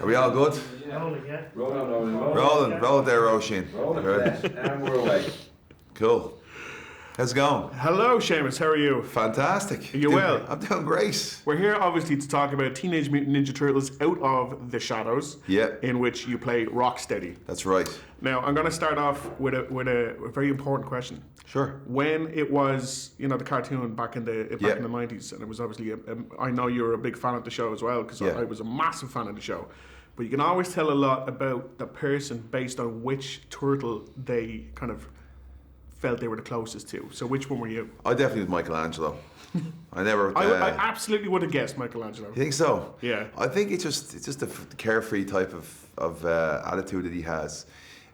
Are we all good? Rolling, yeah. Rolling there, Roisin. And we're away. Cool. How's it going? Hello, Sheamus. How are you? Fantastic. Are you well? I'm doing great. We're here, obviously, to talk about Teenage Mutant Ninja Turtles Out of the Shadows. Yeah. In which you play Rocksteady. That's right. Now, I'm going to start off with a very important question. Sure. When it was, the cartoon back in the 90s, and it was obviously, I know you're a big fan of the show as well, because I was a massive fan of the show. But you can always tell a lot about the person based on which turtle they kind of felt they were the closest to. So which one were you? I definitely was Michelangelo. I never. I absolutely would have guessed Michelangelo. You think so? Yeah. I think it's just a carefree type of attitude that he has.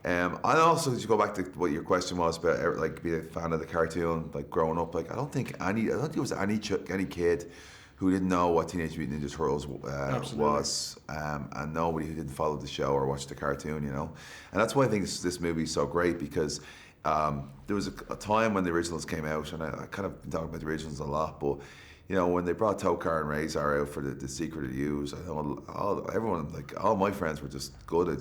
And also, to go back to what your question was about, like being a fan of the cartoon, like growing up, like I don't think there was any kid who didn't know what Teenage Mutant Ninja Turtles was, and nobody who didn't follow the show or watch the cartoon, And that's why I think this movie is so great, because there was a time when the originals came out, and I kind of been talking about the originals a lot, but when they brought Tokar and Razor out for the Secret of the Use, I know all my friends were just gutted,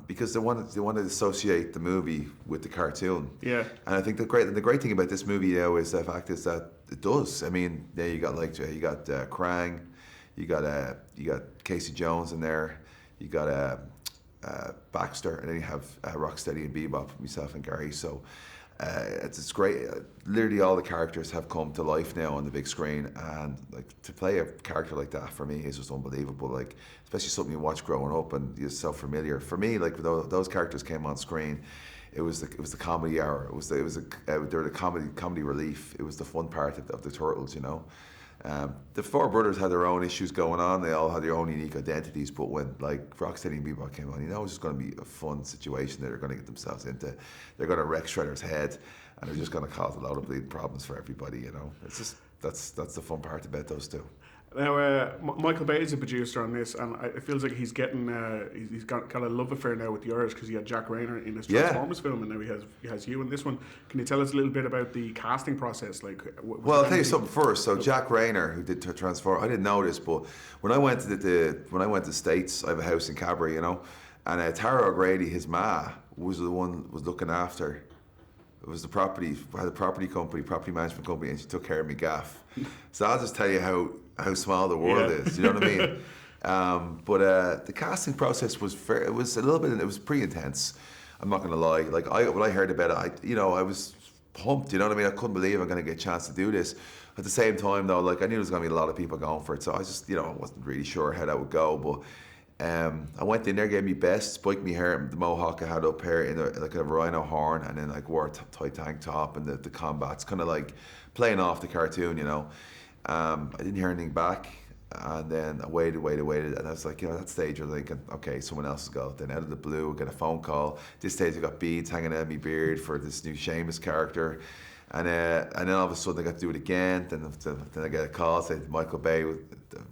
because they wanted to associate the movie with the cartoon. Yeah. And I think the great thing about this movie now is the fact is that it does. I mean, you got Krang, you got Casey Jones in there, you got Baxter, and then you have Rocksteady and Bebop, myself and Gary. So it's great. Literally all the characters have come to life now on the big screen, and like to play a character like that for me is just unbelievable. Like especially something you watch growing up and you're so familiar. For me, like when those characters came on screen, it was the comedy hour. They were the comedy relief. It was the fun part of the Turtles, The four brothers had their own issues going on. They all had their own unique identities. But when like Rocksteady and Bebop came on, it was just going to be a fun situation that they're going to get themselves into. They're going to wreck Shredder's head, and they're just going to cause a lot of bleeding problems for everybody. It's just that's the fun part about those two. Now, Michael Bay is a producer on this, and it feels like he's getting he's got a love affair now with the Irish, because he had Jack Rayner in his Transformers film, and now he has you in this one. Can you tell us a little bit about the casting process? Well, I'll tell you something first. So Jack Rayner, who did Transformers, I didn't know this, but when I went to the States, I have a house in Cabra, and Tara O'Grady, his ma, was the one was looking after. It was the property. I had a property management company, and she took care of me gaff. So I'll just tell you how small the world is. You know what I mean? But the casting process was it was pretty intense. I'm not gonna lie. Like when I heard about it, I was pumped. You know what I mean? I couldn't believe I'm gonna get a chance to do this. At the same time, though, like I knew there was gonna be a lot of people going for it, so I just I wasn't really sure how that would go, but. I went in there, gave me best, spiked me hair, the mohawk I had up here in a rhino horn, and then wore a tight tank top, and the combats, kind of like playing off the cartoon, I didn't hear anything back, and then I waited, and I was like, that stage I was thinking, okay, someone else has got it. Then out of the blue, I get a phone call. This stage I got beads hanging out of my beard for this new Sheamus character. And then all of a sudden I got to do it again. Then I get a call, said Michael Bay,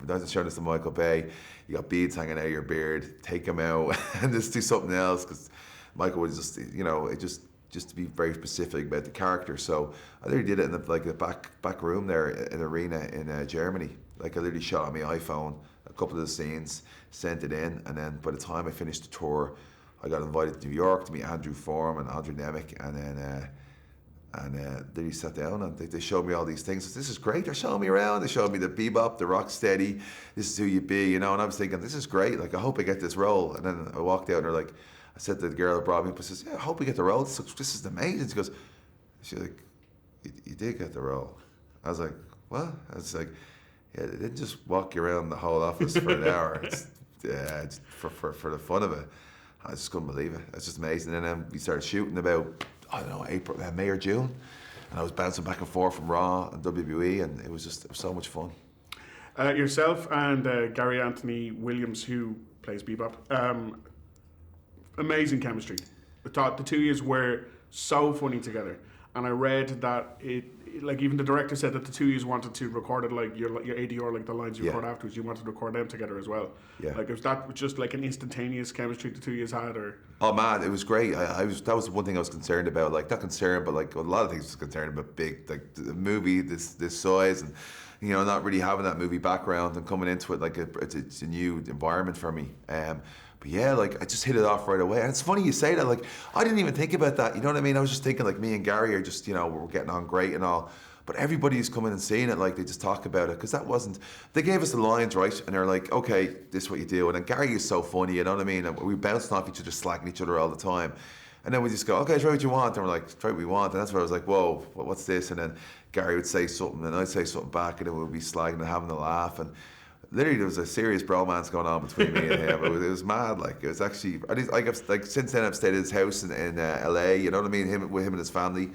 not showing this to Michael Bay, you got beads hanging out of your beard, take them out and just do something else, because Michael was just, just to be very specific about the character. So I literally did it in the back room there in the arena in Germany. Like I literally shot on my iPhone a couple of the scenes, sent it in, and then by the time I finished the tour, I got invited to New York to meet Andrew Form and Andre Nemec, and then then he sat down and they showed me all these things. This is great. They're showing me around. They showed me the Bebop, the Rocksteady. This is who you be, And I was thinking, this is great. Like I hope I get this role. And then I walked out and they're like, I said to the girl that brought me up, I says, I hope we get the role. This is amazing. She's like, you did get the role. I was like, what? I was like, yeah, they didn't just walk you around the whole office for an hour. It's for the fun of it. I just couldn't believe it. It's just amazing. And then we started shooting about, I don't know, April, May or June, and I was bouncing back and forth from Raw and WWE, and it was so much fun. Yourself and Gary Anthony Williams, who plays Bebop, amazing chemistry. I thought the two of you were so funny together, and I read that even the director said that the two of you wanted to record it like your ADR, like the lines you record afterwards, you wanted to record them together as well. Yeah. Like, was that just like an instantaneous chemistry the two of you had, or? Oh man, it was great. That was one thing I was concerned about. Like, not concerned, but like a lot of things I was concerned about. Big, like the movie, this size, and you know, not really having that movie background and coming into it like it's a new environment for me. But yeah, like I just hit it off right away. And it's funny you say that. Like I didn't even think about that. You know what I mean? I was just thinking like me and Gary are just, you know, we're getting on great and all. But everybody's coming and seeing it, like they just talk about it, because that wasn't. They gave us the lines, right, and they're like, okay, this is what you do. And then Gary is so funny, you know what I mean? And we bouncing off each other, slacking each other all the time. And then we just go, okay, try what you want. And we're like, try what we want. And that's where I was like, whoa, what's this? And then Gary would say something, and I'd say something back, and then we'd be slagging and having a laugh. And literally, there was a serious bromance going on between me and him. It was mad. Like it was actually, like since then I've stayed at his house in LA. You know what I mean? With him and his family.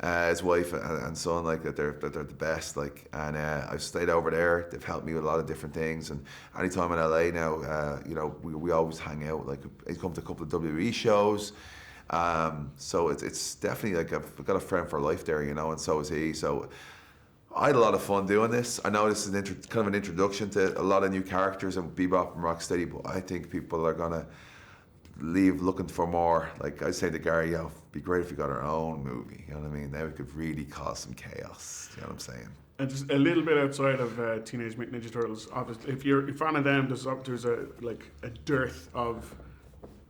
His wife and son, like that they're the best, like, and I've stayed over there. They've helped me with a lot of different things, and anytime in LA now, you know, we always hang out. Like he's come to a couple of WWE shows, so it's definitely like I've got a friend for life there, you know, and so is he. So I had a lot of fun doing this. I know this is kind of an introduction to a lot of new characters and Bebop and Rocksteady, but I think people are gonna leave looking for more. Like I say to Gary, yo, it'd be great if we got our own movie. You know what I mean? Now we could really cause some chaos. You know what I'm saying? And just a little bit outside of Teenage Mutant Ninja Turtles, obviously, if you're a fan of them, there's a dearth of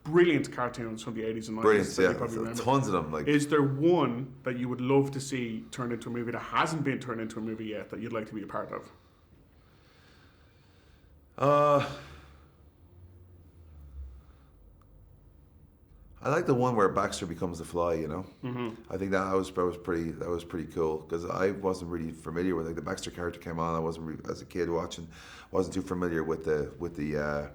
brilliant cartoons from the 80s and 90s. Brilliant, yeah. You probably remember. Tons of them. Like, is there one that you would love to see turned into a movie that hasn't been turned into a movie yet that you'd like to be a part of? I like the one where Baxter becomes the Fly. You know, I think that was pretty cool, because I wasn't really familiar with, like, the Baxter character came on. I wasn't as a kid watching, wasn't too familiar with the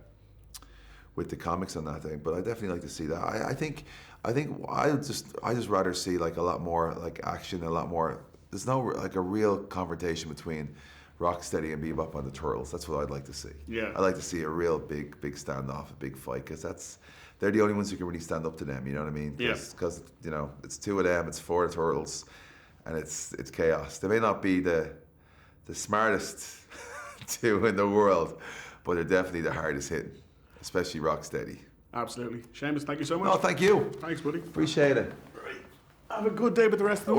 comics on that thing. But I definitely like to see that. I think I just rather see like a lot more like action, a lot more. There's no like a real confrontation between Rocksteady and Bebop on the Turtles. That's what I'd like to see. Yeah, I'd like to see a real big standoff, a big fight, because they're the only ones who can really stand up to them. You know what I mean? Because you know, it's two of them, it's four of the Turtles, and it's chaos. They may not be the smartest two in the world, but they're definitely the hardest hitting, especially Rocksteady. Absolutely. Seamus, thank you so much. No, thank you. Thanks, buddy. Appreciate it. Have a good day with the rest of them.